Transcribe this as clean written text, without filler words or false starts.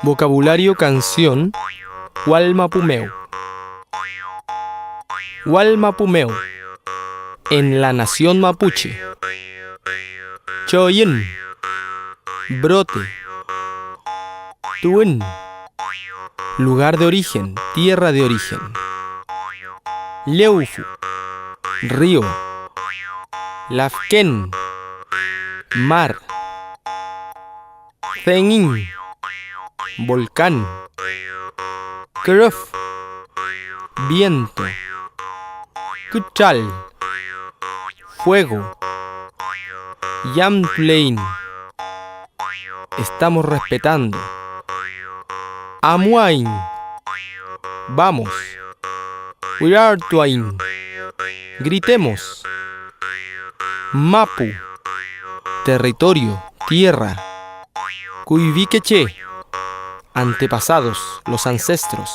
Vocabulario canción. Gualmapumeu. Gualmapumeu. En la nación mapuche. Choyin. Brote. Tuin. Lugar de origen, tierra de origen. Leufu. Río. Lafken. Mar. Zengin. Volcán. Kruf. Viento. Kuchal. Fuego. Yamtlein. Estamos respetando. Amuain. Vamos. We are twain. Gritemos. Mapu. Territorio, tierra. Kuivikeche. Antepasados, los ancestros.